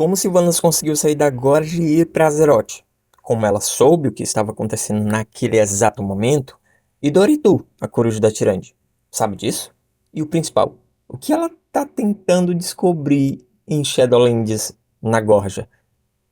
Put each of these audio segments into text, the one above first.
Como Sylvanas conseguiu sair da Gorge e ir para Azeroth? Como ela soube o que estava acontecendo naquele exato momento? E Doritu, a coruja da Tirande, sabe disso? E o principal, o que ela está tentando descobrir em Shadowlands na Gorja?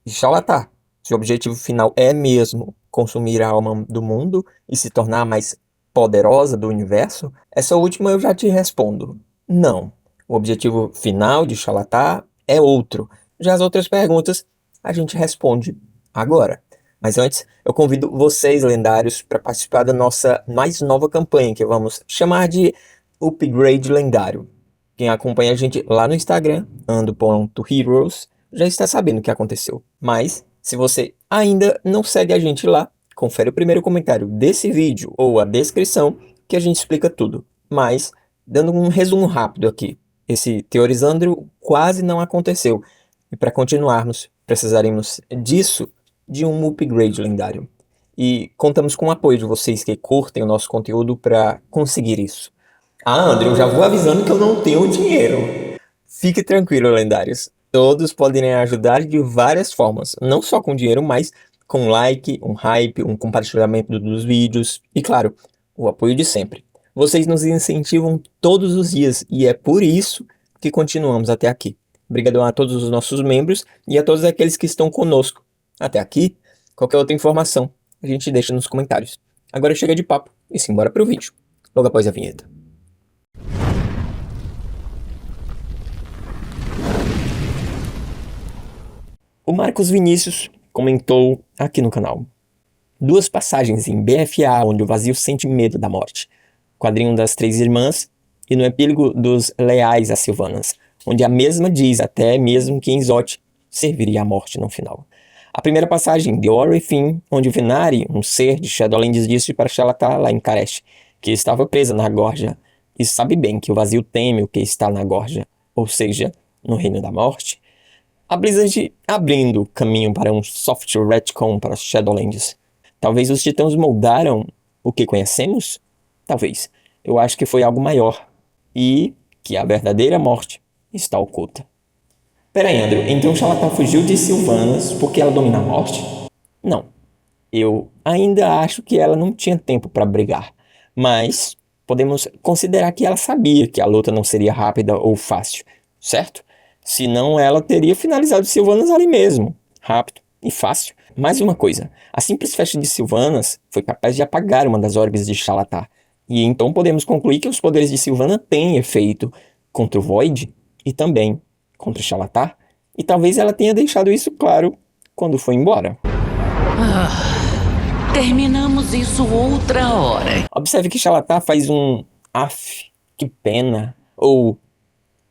E Xalatar, se o objetivo final é mesmo consumir a alma do mundo e se tornar a mais poderosa do universo, essa última eu já te respondo. Não. O objetivo final de Xalatar é outro. Já as outras perguntas a gente responde agora. Mas antes, eu convido vocês, lendários, para participar da nossa mais nova campanha, que vamos chamar de Upgrade Lendário. Quem acompanha a gente lá no Instagram, ando.heroes, já está sabendo o que aconteceu. Mas, se você ainda não segue a gente lá, confere o primeiro comentário desse vídeo ou a descrição que a gente explica tudo. Mas, dando um resumo rápido aqui, esse Teorizandro quase não aconteceu. E para continuarmos, precisaremos disso, de um upgrade lendário. E contamos com o apoio de vocês que curtem o nosso conteúdo para conseguir isso. Ah, André, eu já vou avisando que eu não tenho dinheiro. Fique tranquilo, lendários. Todos podem ajudar de várias formas, não só com dinheiro, mas com like, um hype, um compartilhamento dos vídeos e, claro, o apoio de sempre. Vocês nos incentivam todos os dias e é por isso que continuamos até aqui. Obrigado a todos os nossos membros e a todos aqueles que estão conosco até aqui. Qualquer outra informação a gente deixa nos comentários. Agora chega de papo e simbora pro vídeo, logo após a vinheta. O Marcos Vinícius comentou aqui no canal. Duas passagens em BFA onde o vazio sente medo da morte. Quadrinho das Três Irmãs e no epílogo dos Leais a Sylvanas, onde a mesma diz até mesmo que em Zot serviria a morte no final. A primeira passagem de Orifin, onde Venari, um ser de Shadowlands, disse para Xalatar lá em Karesh, que estava presa na Gorja, e sabe bem que o vazio teme o que está na Gorja, ou seja, no Reino da Morte. A Blizzard abrindo caminho para um soft retcon para Shadowlands. Talvez os titãs moldaram o que conhecemos? Talvez. Eu acho que foi algo maior. E que a verdadeira morte está oculta. Peraí, Andrew, então Xalatar fugiu de Sylvanas porque ela domina a morte? Não. Eu ainda acho que ela não tinha tempo para brigar. Mas podemos considerar que ela sabia que a luta não seria rápida ou fácil, certo? Senão ela teria finalizado Sylvanas ali mesmo, rápido e fácil. Mais uma coisa, a simples flecha de Sylvanas foi capaz de apagar uma das orbes de Xalatar. E então podemos concluir que os poderes de Sylvana têm efeito contra o Void e também contra Xalatar. E talvez ela tenha deixado isso claro quando foi embora. Terminamos isso outra hora. Observe que Xalatar faz um af, que pena, ou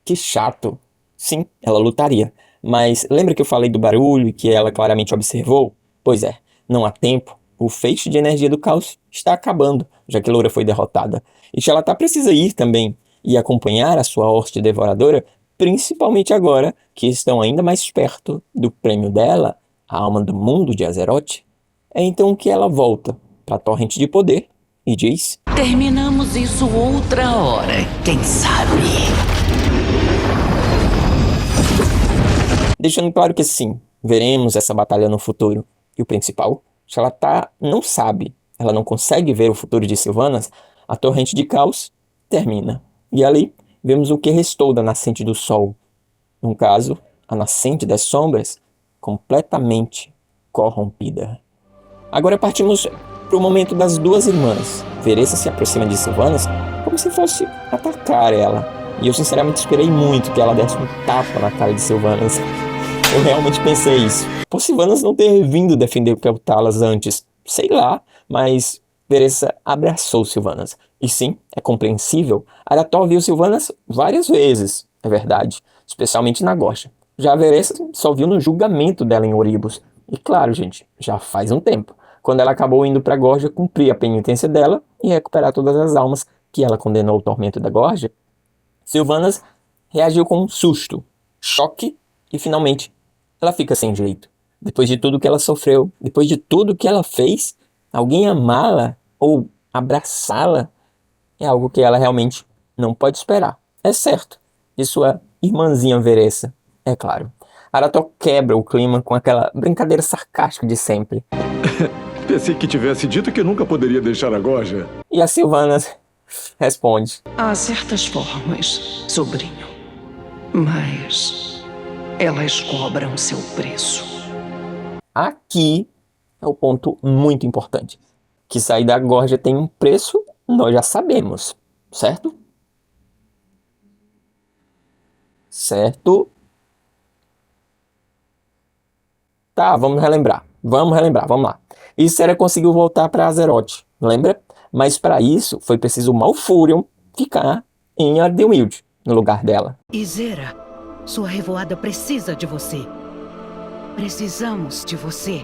que chato. Sim, ela lutaria. Mas lembra que eu falei do barulho e que ela claramente observou? Pois é, não há tempo. O feixe de energia do caos está acabando, já que Loura foi derrotada. E Xalatar precisa ir também e acompanhar a sua hoste devoradora, principalmente agora que estão ainda mais perto do prêmio dela, a alma do mundo de Azeroth. É então que ela volta para a torrente de poder e diz: Terminamos isso outra hora, quem sabe? Deixando claro que sim, veremos essa batalha no futuro. E o principal, Xalatar não sabe, ela não consegue ver o futuro de Sylvanas, a torrente de caos termina. E ali vemos o que restou da nascente do sol. No caso, a nascente das sombras, completamente corrompida. Agora partimos para o momento das duas irmãs. Veressa se aproxima de Sylvanas como se fosse atacar ela. E eu sinceramente esperei muito que ela desse um tapa na cara de Sylvanas. Eu realmente pensei isso. Por Sylvanas não ter vindo defender o Kel'Thas antes, sei lá, mas Veressa abraçou Sylvanas. E sim, é compreensível, Arathorn viu Sylvanas várias vezes, é verdade, especialmente na Gorja. Já a Veressa só viu no julgamento dela em Oribos. E claro, gente, já faz um tempo, quando ela acabou indo para a Gorja cumprir a penitência dela e recuperar todas as almas que ela condenou ao tormento da Gorja, Sylvanas reagiu com um susto, choque e finalmente ela fica sem jeito. Depois de tudo que ela sofreu, depois de tudo que ela fez, alguém amá-la ou abraçá-la é algo que ela realmente não pode esperar. É certo, de sua irmãzinha Veressa, é claro. Arato quebra o clima com aquela brincadeira sarcástica de sempre. Pensei que tivesse dito que nunca poderia deixar a Gorja. E a Sylvanas responde: Há certas formas, sobrinho, mas elas cobram seu preço. Aqui é o ponto muito importante. Que sair da Gorja tem um preço, nós já sabemos, certo? Certo? Tá, vamos relembrar, vamos lá. Ysera conseguiu voltar para Azeroth, lembra? Mas para isso foi preciso Malfurion ficar em Ardenweald, no lugar dela. Ysera, sua revoada precisa de você. Precisamos de você.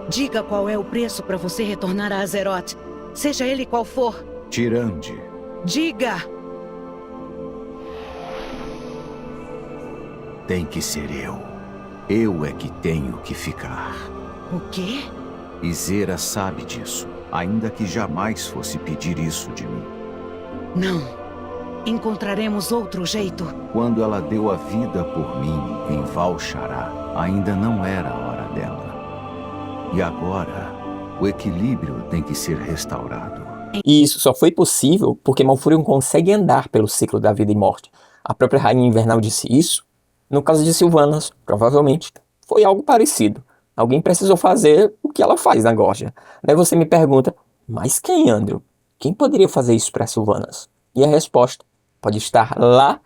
Diga qual é o preço para você retornar a Azeroth, seja ele qual for. Tyrande. Diga! Tem que ser eu. Eu é que tenho que ficar. O quê? Ysera sabe disso, ainda que jamais fosse pedir isso de mim. Não. Encontraremos outro jeito. Quando ela deu a vida por mim em Val'sharah, ainda não era a hora dela. E agora, o equilíbrio tem que ser restaurado. E isso só foi possível porque Malfurion consegue andar pelo ciclo da vida e morte. A própria Rainha Invernal disse isso. No caso de Sylvanas, provavelmente, foi algo parecido. Alguém precisou fazer o que ela faz na Gorja. Daí você me pergunta, mas quem, Andrew? Quem poderia fazer isso para Sylvanas? E a resposta pode estar lá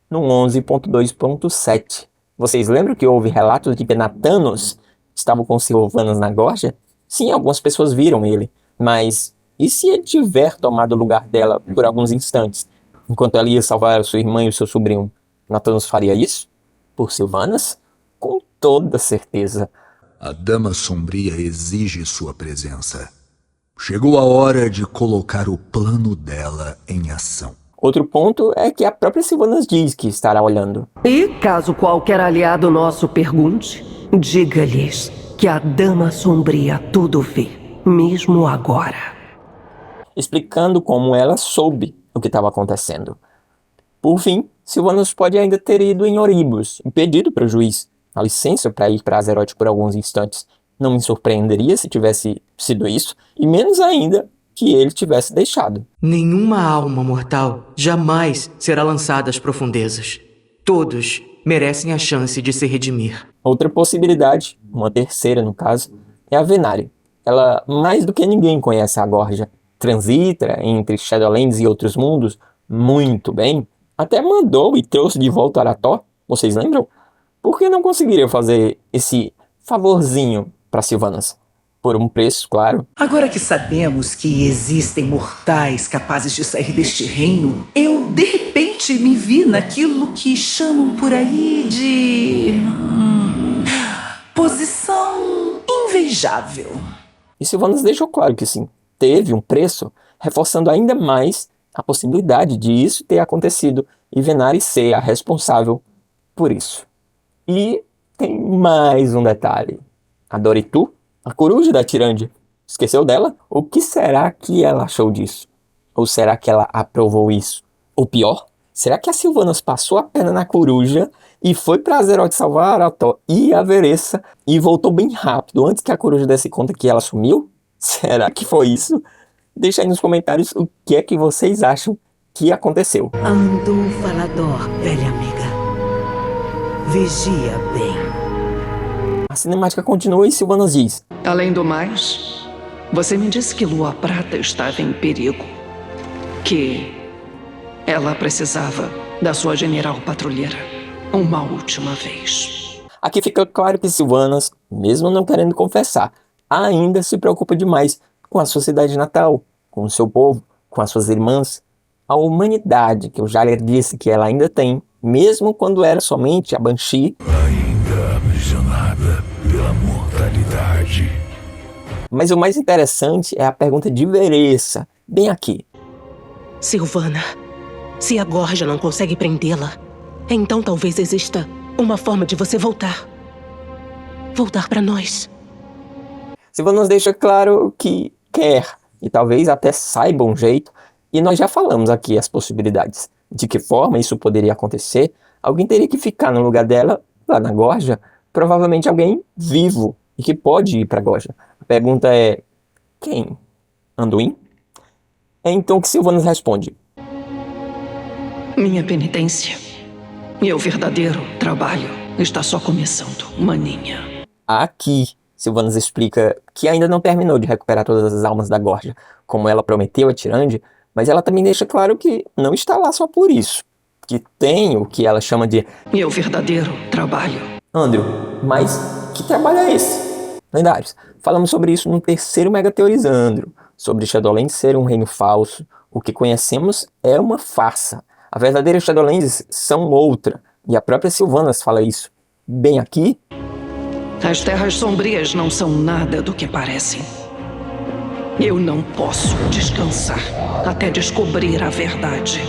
no 11.2.7. Vocês lembram que houve relatos de que Nathanos estava com Sylvanas na Gorja? Sim, algumas pessoas viram ele. Mas e se ele tiver tomado o lugar dela por alguns instantes? Enquanto ela ia salvar a sua irmã e o seu sobrinho, Nathanos faria isso? Por Sylvanas? Com toda certeza. A Dama Sombria exige sua presença. Chegou a hora de colocar o plano dela em ação. Outro ponto é que a própria Sylvanas diz que estará olhando. E caso qualquer aliado nosso pergunte, diga-lhes que a Dama Sombria tudo vê, mesmo agora. Explicando como ela soube o que estava acontecendo. Por fim, Sylvanas pode ainda ter ido em Oribos e pedido para o juiz a licença para ir para Azeroth por alguns instantes. Não me surpreenderia se tivesse sido isso, e menos ainda que ele tivesse deixado. Nenhuma alma mortal jamais será lançada às profundezas. Todos merecem a chance de se redimir. Outra possibilidade, uma terceira no caso, é a Venari. Ela, mais do que ninguém, conhece a Gorja. Transita entre Shadowlands e outros mundos muito bem. Até mandou e trouxe de volta Arathor, vocês lembram? Por que não conseguiria fazer esse favorzinho para Sylvanas? Por um preço, claro. Agora que sabemos que existem mortais capazes de sair deste reino, eu de repente me vi naquilo que chamam por aí de... posição invejável. E Sylvanas deixou claro que sim, teve um preço, reforçando ainda mais a possibilidade de isso ter acontecido e Venari ser a responsável por isso. E tem mais um detalhe. A Doritu, a coruja da Tyrande, esqueceu dela? O que será que ela achou disso? Ou será que ela aprovou isso? Ou pior, será que a Sylvanas passou a perna na coruja e foi para Azeroth salvar Arathor e a Veressa e voltou bem rápido antes que a coruja desse conta que ela sumiu? Será que foi isso? Deixa aí nos comentários o que é que vocês acham que aconteceu. Andu Falador, velha amiga. Vigia bem. A cinemática continua e Sylvanas diz: Além do mais, você me disse que Lua Prata estava em perigo. Que ela precisava da sua general patrulheira uma última vez. Aqui fica claro que Sylvanas, mesmo não querendo confessar, ainda se preocupa demais com a sua cidade natal, com o seu povo, com as suas irmãs, a humanidade que o Jaler disse que ela ainda tem, mesmo quando era somente a Banshee. Ainda aprisionada pela mortalidade. Mas o mais interessante é a pergunta de Veressa, bem aqui. Sylvana, se a Gorja não consegue prendê-la, então talvez exista uma forma de você voltar. Voltar para nós. Sylvanas deixa claro que quer, e talvez até saiba um jeito, e nós já falamos aqui as possibilidades. De que forma isso poderia acontecer? Alguém teria que ficar no lugar dela lá na Gorja, provavelmente alguém vivo e que pode ir para a Gorja. A pergunta é: quem? Anduin? É então que Sylvanas responde: Minha penitência. Meu verdadeiro trabalho está só começando, maninha. Aqui, Sylvanas explica que ainda não terminou de recuperar todas as almas da Gorja, como ela prometeu a Tirande, mas ela também deixa claro que não está lá só por isso, que tem o que ela chama de meu verdadeiro trabalho. Andrew, mas que trabalho é esse? Lendários, falamos sobre isso no terceiro Mega Teorizando, sobre Shadowlands ser um reino falso. O que conhecemos é uma farsa. A verdadeira Shadowlands são outra, e a própria Sylvanas fala isso. Bem aqui, as terras sombrias não são nada do que parecem. Eu não posso descansar até descobrir a verdade.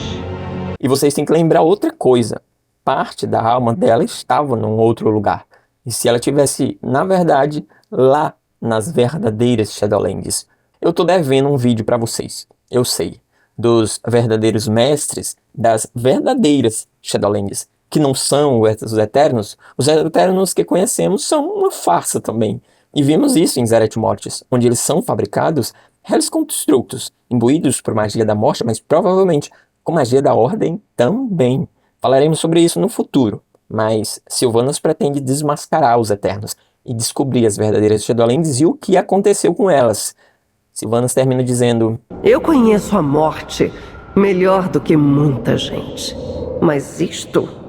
E vocês têm que lembrar outra coisa. Parte da alma dela estava num outro lugar. E se ela tivesse, na verdade, lá nas verdadeiras Shadowlands? Eu tô devendo um vídeo pra vocês. Eu sei. Dos verdadeiros mestres das verdadeiras Shadowlands, que não são os Eternos. Os Eternos que conhecemos são uma farsa também. E vimos isso em Zereth Mortis, onde eles são fabricados Hells Constructos, imbuídos por magia da morte, mas provavelmente com magia da Ordem também. Falaremos sobre isso no futuro, mas Sylvanas pretende desmascarar os Eternos e descobrir as verdadeiras Shadowlands e o que aconteceu com elas. Sylvanas termina dizendo: eu conheço a morte melhor do que muita gente, mas isto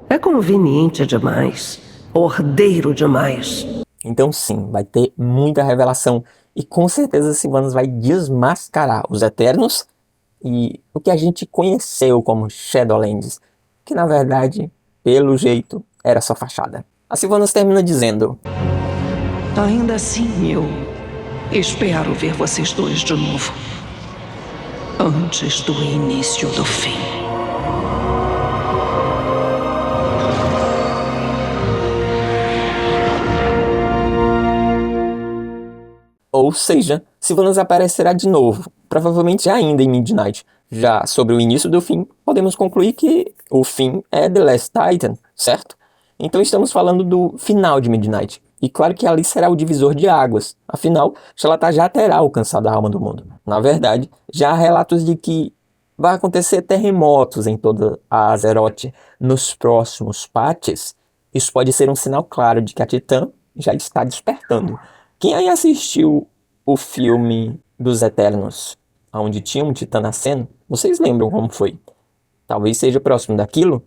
é conveniente demais, ordeiro demais. Então sim, vai ter muita revelação e com certeza Sylvanas vai desmascarar os Eternos e o que a gente conheceu como Shadowlands, que na verdade, pelo jeito, era só fachada. A Sylvanas termina dizendo: ainda assim, eu espero ver vocês dois de novo, antes do início do fim. Ou seja, Sylvanas aparecerá de novo, provavelmente ainda em Midnight. Já sobre o início do fim, podemos concluir que o fim é The Last Titan, certo? Então estamos falando do final de Midnight. E claro que ali será o divisor de águas. Afinal, Xal'atath já terá alcançado a alma do mundo. Na verdade, já há relatos de que vai acontecer terremotos em toda a Azeroth nos próximos patches. Isso pode ser um sinal claro de que a Titã já está despertando. Quem aí assistiu o filme dos Eternos, onde tinha um Titã nascendo, vocês lembram como foi? Talvez seja próximo daquilo?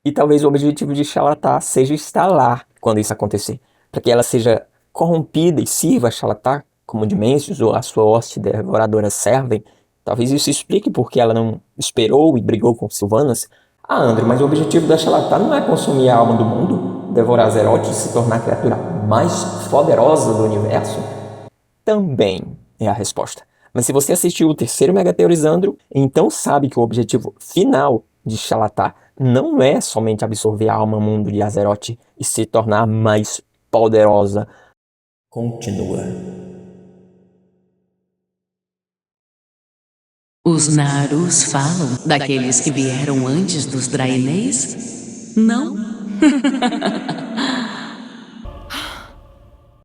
E talvez o objetivo de Xal'atath seja estar lá quando isso acontecer, para que ela seja corrompida e sirva a Xal'atath como Dimensions ou a sua hoste devoradora servem. Talvez isso explique por que ela não esperou e brigou com Sylvanas. Ah, Andrew, mas o objetivo da Xal'atath não é consumir a alma do mundo, devorar Azeroth e se tornar a criatura mais poderosa do universo? Também é a resposta. Mas se você assistiu o terceiro Mega Teorizando, então sabe que o objetivo final de Xal'atath não é somente absorver a alma mundo de Azeroth e se tornar mais poderosa. Continua. Os Narus falam daqueles que vieram antes dos Draenês? Não?